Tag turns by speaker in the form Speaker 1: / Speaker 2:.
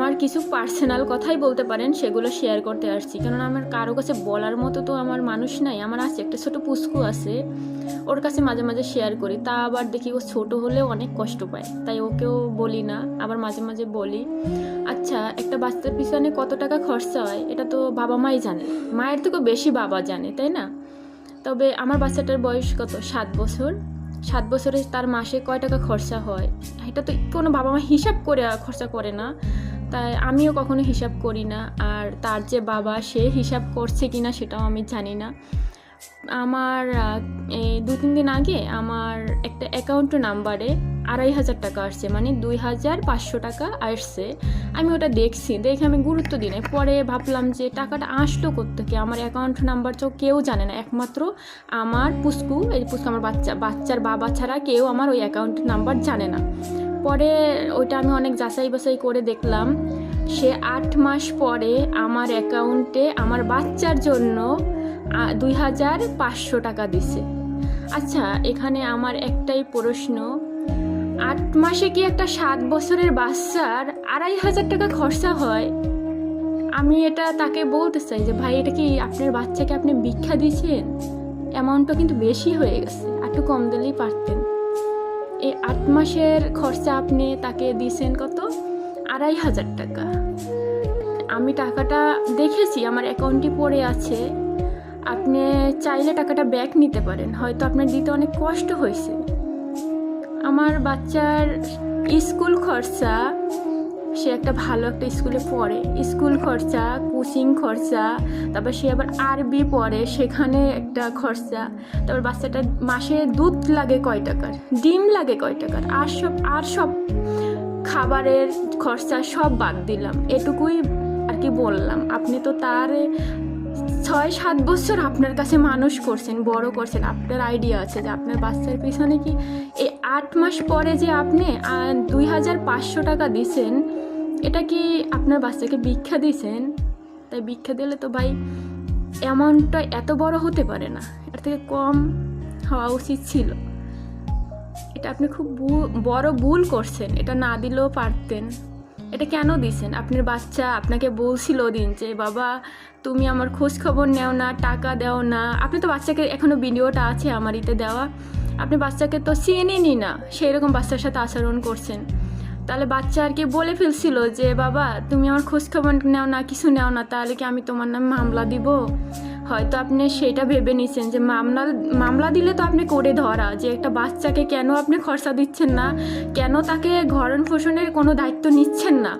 Speaker 1: আমার কিছু পার্সোনাল কথাই বলতে পারেন, সেগুলো শেয়ার করতে আসছি। কারণ আমার কারো কাছে বলার মতো তো আমার মানুষ নাই। আমার আছে একটা ছোটো পুস্কু আছে, ওর কাছে মাঝে মাঝে শেয়ার করি। তা আবার দেখি ও ছোটো হলেও অনেক কষ্ট পায়, তাই ওকেও বলি না, আবার মাঝে মাঝে বলি। আচ্ছা, একটা বাচ্চার পিছনে কত টাকা খরচা হয় এটা তো বাবা মাই জানে, মায়ের থেকেও বেশি বাবা জানে, তাই না? তবে আমার বাচ্চাটার বয়স কত, 7 বছর। 7 বছরে তার মাসে কয় টাকা খরচা হয় এটা তো কোনো বাবা মা হিসাব করে খরচা করে না, তাই আমিও কখনো হিসাব করি না। আর তার যে বাবা, সে হিসাব করছে কি না সেটাও আমি জানি না। আমার এই 2-3 দিন আগে আমার একটা অ্যাকাউন্ট নাম্বারে 2500 টাকা আসছে, মানে 2500 টাকা আসছে। আমি ওটা দেখে আমি গুরুত্ব দিই না। পরে ভাবলাম যে টাকাটা আসলো কোত্থেকে, আমার অ্যাকাউন্ট নাম্বার তো কেউ জানে না, একমাত্র আমার পুস্কু, এই পুস্কু আমার বাচ্চার বাবা ছাড়া কেউ আমার ওই অ্যাকাউন্ট নাম্বার জানে না। পরে ওইটা আমি অনেক যাচাই বাছাই করে দেখলাম, সে 8 মাস পরে আমার অ্যাকাউন্টে আমার বাচ্চার জন্য 2500 টাকা দিছে। আচ্ছা, এখানে আমার একটাই প্রশ্ন, 8 মাসে কি একটা 7 বছরের বাচ্চার 2500 টাকা খরচা হয়? আমি এটা তাকে বলতে চাই যে ভাই, এটা কি আপনার বাচ্চাকে আপনি ভিক্ষা দিয়েছেন? অ্যামাউন্টটা কিন্তু বেশি হয়ে গেছে, একটু কম দিলেই পারতেন। এই 8 মাসের খরচা আপনি তাকে দিয়েছেন কত, 2500 টাকা। আমি টাকাটা দেখেছি, আমার অ্যাকাউন্টে পড়ে আছে। আপনি চাইলে টাকাটা ব্যাক নিতে পারেন, হয়তো আপনার দিতে অনেক কষ্ট হয়েছে। আমার বাচ্চার স্কুল খরচা, সে একটা ভালো একটা স্কুলে পড়ে, স্কুল খরচা, কোচিং খরচা, তারপর সে আবার আরবি পড়ে, সেখানে একটা খরচা। তারপর বাচ্চাটার মাসে দুধ লাগে কয় টাকার, ডিম লাগে কয় টাকার, আর সব খাবারের খরচা সব বাদ দিলাম, এটুকুই আর কি বললাম। আপনি তো তার 6-7 বছর আপনার কাছে মানুষ করছেন, বড় করছেন, আপনার আইডিয়া আছে যে আপনার বাচ্চার পিছনে কি এই 8 মাস পরে যে আপনি 2500 টাকা দিছেন, এটা কি আপনার বাচ্চাকে ভিক্ষা দিছেন? তাই ভিক্ষা দিলে তো ভাই অ্যামাউন্টটা এত বড় হতে পারে না, এর থেকে কম হওয়া উচিত ছিল। এটা আপনি খুব বড় ভুল করছেন, এটা না দিলেও পারতেন। এটা কেন দিছেন? আপনার বাচ্চা আপনাকে বলছিল দিন যে বাবা তুমি আমার খোঁজ খবর নেও না, টাকা দাও না। আপনি তো বাচ্চাকে, এখনও ভিডিওটা আছে আমার ইতে দেওয়া, আপনি বাচ্চাকে তো চেনেনই না, সেই রকম বাচ্চার সাথে আচরণ করছেন। তাহলে বাচ্চা আর কি বলে ফেলছিল যে বাবা তুমি আমার খোঁজ খবর নেও না, কিছু নেও না, তাহলে কি আমি তোমার নামে মামলা দিব? হয়তো আপনি সেটা ভেবে নিছেন যে মামলা দিলে তো আপনি করে ধরা, যে একটা বাচ্চাকে কেন আপনি খরচা দিচ্ছেন না, কেন তাকে ভরণ পোষণের কোনো দায়িত্ব নিচ্ছেন না।